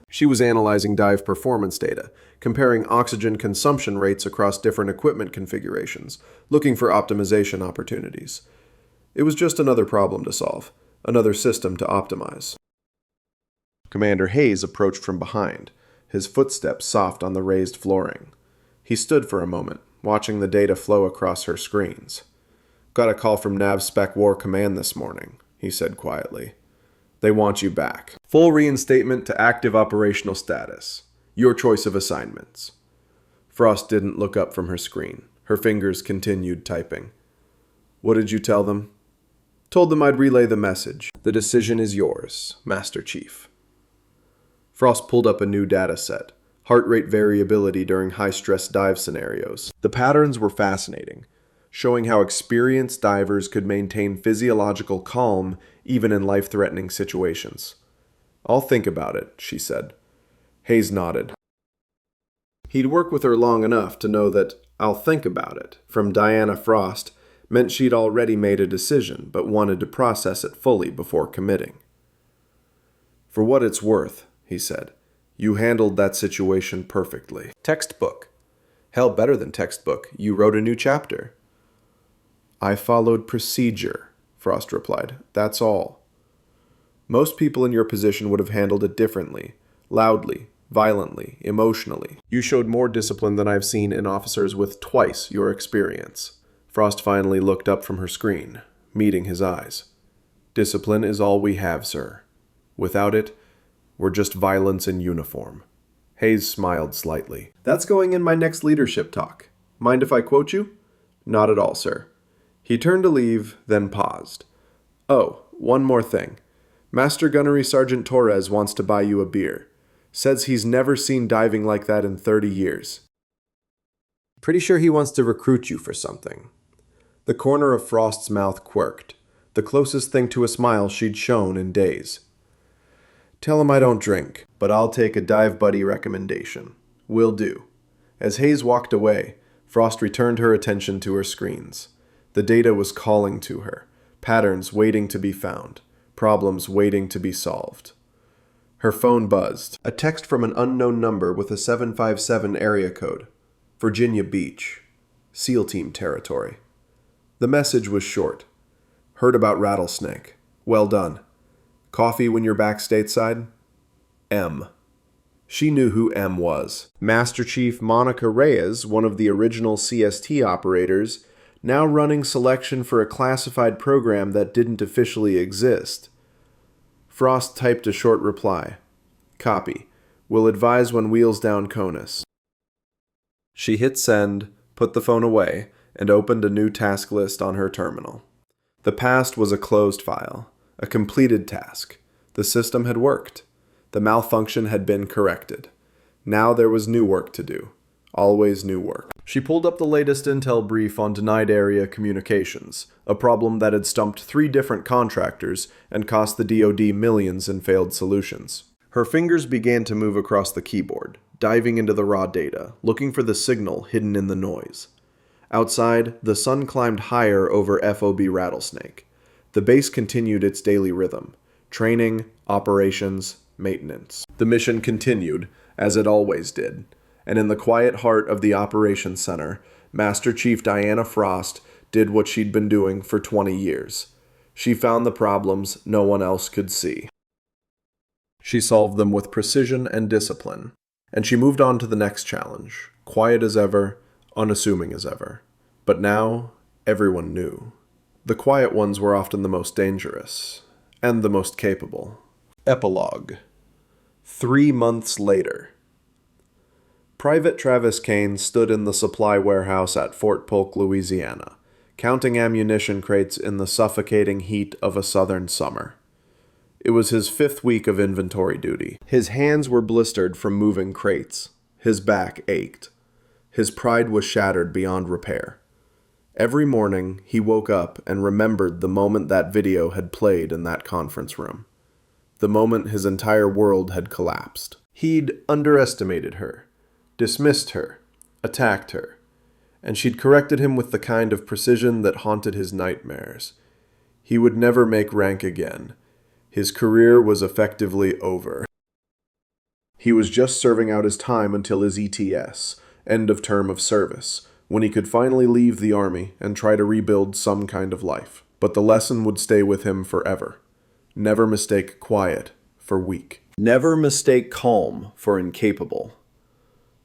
She was analyzing dive performance data, comparing oxygen consumption rates across different equipment configurations, looking for optimization opportunities. It was just another problem to solve, another system to optimize. Commander Hayes approached from behind, his footsteps soft on the raised flooring. He stood for a moment, watching the data flow across her screens. "Got a call from Nav Spec War Command this morning," he said quietly. "They want you back. Full reinstatement to active operational status. Your choice of assignments." Frost didn't look up from her screen. Her fingers continued typing. "What did you tell them?" "Told them I'd relay the message. The decision is yours, Master Chief." Frost pulled up a new data set. Heart rate variability during high-stress dive scenarios. The patterns were fascinating, showing how experienced divers could maintain physiological calm even in life-threatening situations. "I'll think about it," she said. Hayes nodded. He'd worked with her long enough to know that "I'll think about it" from Diana Frost meant she'd already made a decision but wanted to process it fully before committing. "For what it's worth," he said, "you handled that situation perfectly. Textbook. Hell, better than textbook. You wrote a new chapter." "I followed procedure," Frost replied. "That's all. Most people in your position would have handled it differently, loudly, violently, emotionally. You showed more discipline than I've seen in officers with twice your experience." Frost finally looked up from her screen, meeting his eyes. "Discipline is all we have, sir. Without it, we're just violence in uniform." Hayes smiled slightly. "That's going in my next leadership talk. Mind if I quote you?" "Not at all, sir." He turned to leave, then paused. "Oh, one more thing. Master Gunnery Sergeant Torres wants to buy you a beer. Says he's never seen diving like that in 30 years. Pretty sure he wants to recruit you for something." The corner of Frost's mouth quirked, the closest thing to a smile she'd shown in days. "Tell him I don't drink, but I'll take a dive buddy recommendation." "Will do." As Hayes walked away, Frost returned her attention to her screens. The data was calling to her, patterns waiting to be found, problems waiting to be solved. Her phone buzzed. A text from an unknown number with a 757 area code. Virginia Beach. SEAL Team territory. The message was short. "Heard about Rattlesnake. Well done. Coffee when you're back stateside? M." She knew who M was. Master Chief Monica Reyes, one of the original CST operators, now running selection for a classified program that didn't officially exist. Frost typed a short reply. "Copy. Will advise when wheels down CONUS." She hit send, put the phone away, and opened a new task list on her terminal. The past was a closed file, a completed task. The system had worked. The malfunction had been corrected. Now there was new work to do. Always new work. She pulled up the latest intel brief on denied area communications, a problem that had stumped 3 different contractors and cost the DoD millions in failed solutions. Her fingers began to move across the keyboard, diving into the raw data, looking for the signal hidden in the noise. Outside, the sun climbed higher over FOB Rattlesnake. The base continued its daily rhythm: training, operations, maintenance. The mission continued, as it always did, and in the quiet heart of the operations center, Master Chief Diana Frost did what she'd been doing for 20 years. She found the problems no one else could see. She solved them with precision and discipline, and she moved on to the next challenge, quiet as ever, unassuming as ever. But now, everyone knew. The quiet ones were often the most dangerous, and the most capable. Epilogue. 3 months later. Private Travis Kane stood in the supply warehouse at Fort Polk, Louisiana, counting ammunition crates in the suffocating heat of a southern summer. It was his 5th week of inventory duty. His hands were blistered from moving crates. His back ached. His pride was shattered beyond repair. Every morning, he woke up and remembered the moment that video had played in that conference room. The moment his entire world had collapsed. He'd underestimated her, dismissed her, attacked her, and she'd corrected him with the kind of precision that haunted his nightmares. He would never make rank again. His career was effectively over. He was just serving out his time until his ETS, end of term of service, when he could finally leave the army and try to rebuild some kind of life. But the lesson would stay with him forever. Never mistake quiet for weak. Never mistake calm for incapable.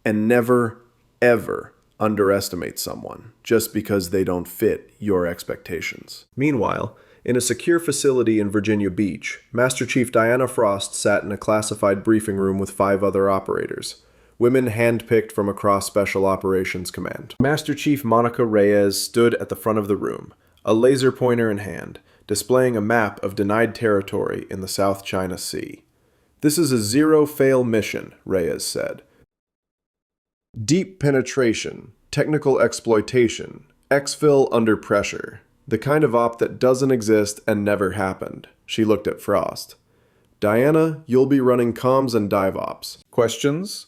And never, ever underestimate someone just because they don't fit your expectations. Meanwhile, in a secure facility in Virginia Beach, Master Chief Diana Frost sat in a classified briefing room with 5 other operators, women handpicked from across Special Operations Command. Master Chief Monica Reyes stood at the front of the room, a laser pointer in hand, displaying a map of denied territory in the South China Sea. "This is a zero-fail mission," Reyes said. "Deep penetration, technical exploitation, exfil under pressure. The kind of op that doesn't exist and never happened." She looked at Frost. "Diana, you'll be running comms and dive ops. Questions?"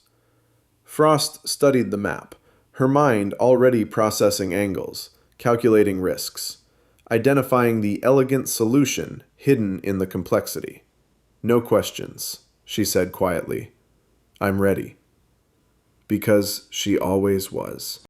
Frost studied the map, her mind already processing angles, calculating risks, identifying the elegant solution hidden in the complexity. "No questions," she said quietly. "I'm ready." Because she always was.